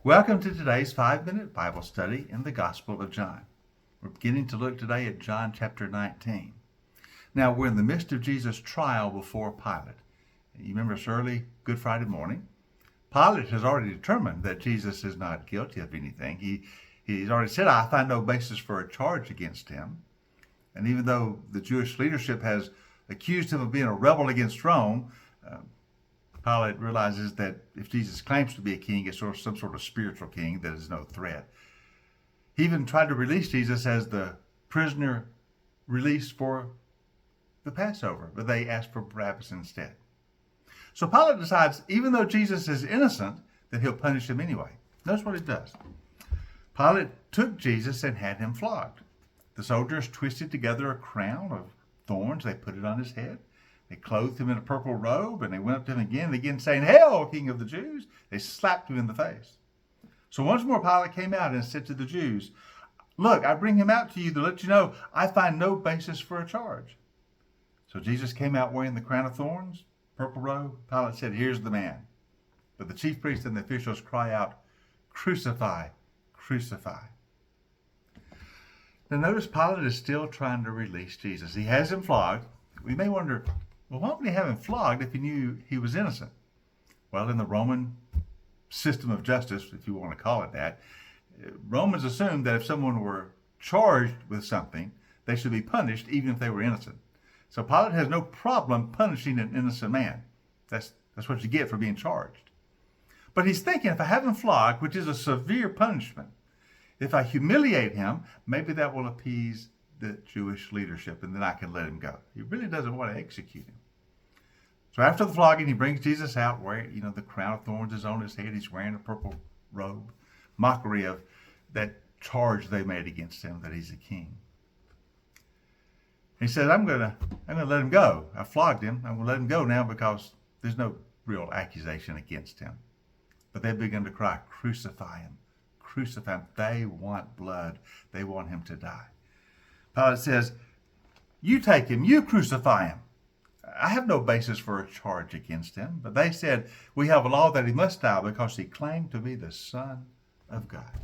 Welcome to today's 5-minute Bible study in the Gospel of John. We're beginning to look today at John chapter 19. Now, we're in the midst of Jesus' trial before Pilate. You remember it's early Good Friday morning. Pilate has already determined that Jesus is not guilty of anything. He's already said, I find no basis for a charge against him. And even though the Jewish leadership has accused him of being a rebel against Rome, Pilate realizes that if Jesus claims to be a king, it's some sort of spiritual king that is no threat. He even tried to release Jesus as the prisoner released for the Passover, but they asked for Barabbas instead. So Pilate decides, even though Jesus is innocent, that he'll punish him anyway. Notice what he does. Pilate took Jesus and had him flogged. The soldiers twisted together a crown of thorns. They put it on his head. They clothed him in a purple robe, and they went up to him again and again, saying, Hail, King of the Jews! They slapped him in the face. So once more Pilate came out and said to the Jews, Look, I bring him out to you to let you know I find no basis for a charge. So Jesus came out wearing the crown of thorns, purple robe. Pilate said, Here's the man. But the chief priests and the officials cry out, Crucify, crucify. Now notice Pilate is still trying to release Jesus. He has him flogged. We may wonder, well, why would he have him flogged if he knew he was innocent? Well, in the Roman system of justice, if you want to call it that, Romans assumed that if someone were charged with something, they should be punished even if they were innocent. So Pilate has no problem punishing an innocent man. That's what you get for being charged. But he's thinking, if I have him flogged, which is a severe punishment, if I humiliate him, maybe that will appease the Jewish leadership, and then I can let him go. He really doesn't want to execute him. So after the flogging, he brings Jesus out wearing, the crown of thorns is on his head. He's wearing a purple robe, mockery of that charge they made against him that he's a king. He says, I'm gonna let him go. I flogged him. I'm gonna let him go now because there's no real accusation against him. But they begin to cry, Crucify him, crucify him. They want blood. They want him to die. Pilate says, You take him, you crucify him. I have no basis for a charge against him. But they said, We have a law that he must die because he claimed to be the Son of God.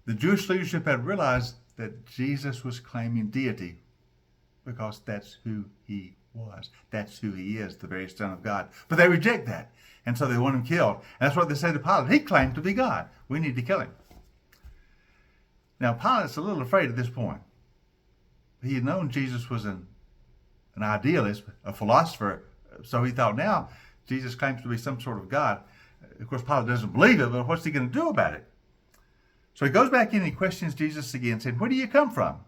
The Jewish leadership had realized that Jesus was claiming deity because that's who he was. That's who he is, the very Son of God. But they reject that. And so they want him killed. And that's what they say to Pilate. He claimed to be God. We need to kill him. Now, Pilate's a little afraid at this point. He had known Jesus was an idealist, a philosopher, so he thought now Jesus claims to be some sort of God. Of course, Pilate doesn't believe it, but what's he going to do about it? So he goes back in and he questions Jesus again, saying, Where do you come from?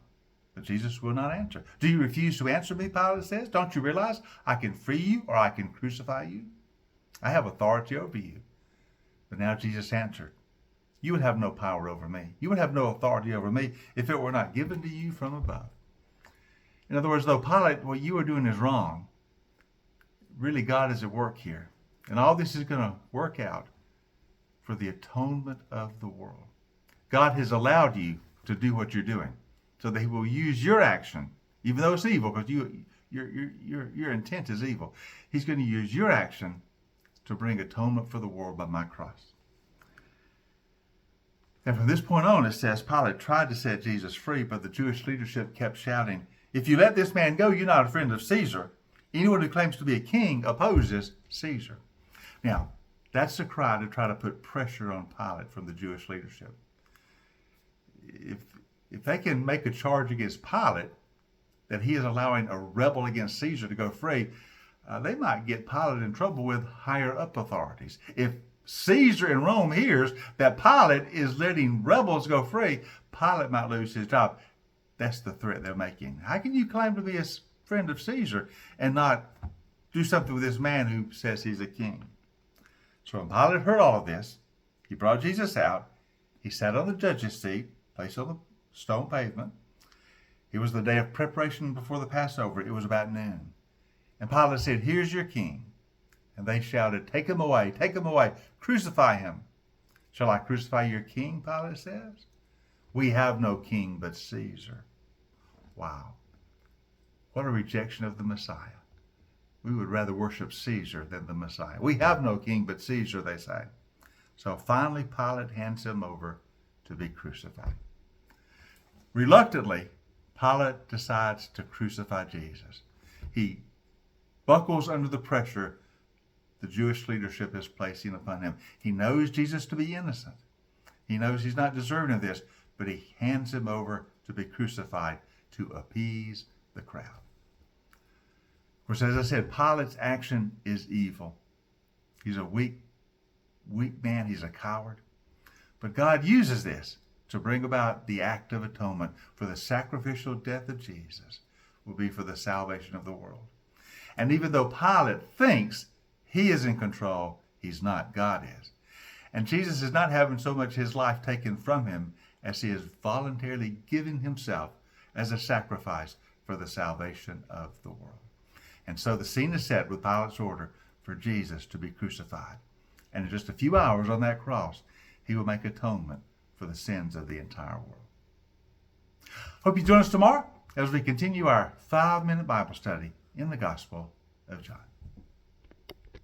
But Jesus will not answer. Do you refuse to answer me, Pilate says? Don't you realize I can free you or I can crucify you? I have authority over you. But now Jesus answered, You would have no power over me. You would have no authority over me if it were not given to you from above. In other words, though Pilate, what you are doing is wrong, really God is at work here. And all this is going to work out for the atonement of the world. God has allowed you to do what you're doing so that he will use your action, even though it's evil, because your intent is evil. He's going to use your action to bring atonement for the world by my cross. And from this point on, it says, Pilate tried to set Jesus free, but the Jewish leadership kept shouting, If you let this man go, you're not a friend of Caesar. Anyone who claims to be a king opposes Caesar. Now, that's the cry to try to put pressure on Pilate from the Jewish leadership. If they can make a charge against Pilate that he is allowing a rebel against Caesar to go free, they might get Pilate in trouble with higher up authorities. If Caesar in Rome hears that Pilate is letting rebels go free, Pilate might lose his job. That's the threat they're making. How can you claim to be a friend of Caesar and not do something with this man who says he's a king? So when Pilate heard all of this, he brought Jesus out. He sat on the judge's seat, placed on the stone pavement. It was the day of preparation before the Passover. It was about noon. And Pilate said, Here's your king. And they shouted, Take him away, crucify him. Shall I crucify your king, Pilate says? We have no king but Caesar. Wow. What a rejection of the Messiah. We would rather worship Caesar than the Messiah. We have no king but Caesar, they say. So finally, Pilate hands him over to be crucified. Reluctantly, Pilate decides to crucify Jesus. He buckles under the pressure the Jewish leadership is placing upon him. He knows Jesus to be innocent. He knows he's not deserving of this, but he hands him over to be crucified to appease the crowd. Of course, as I said, Pilate's action is evil. He's a weak man. He's a coward. But God uses this to bring about the act of atonement, for the sacrificial death of Jesus will be for the salvation of the world. And even though Pilate thinks he is in control, he's not. God is. And Jesus is not having so much his life taken from him as he is voluntarily giving himself as a sacrifice for the salvation of the world. And so the scene is set with Pilate's order for Jesus to be crucified. And in just a few hours on that cross, he will make atonement for the sins of the entire world. Hope you join us tomorrow as we continue our 5-minute Bible study in the Gospel of John.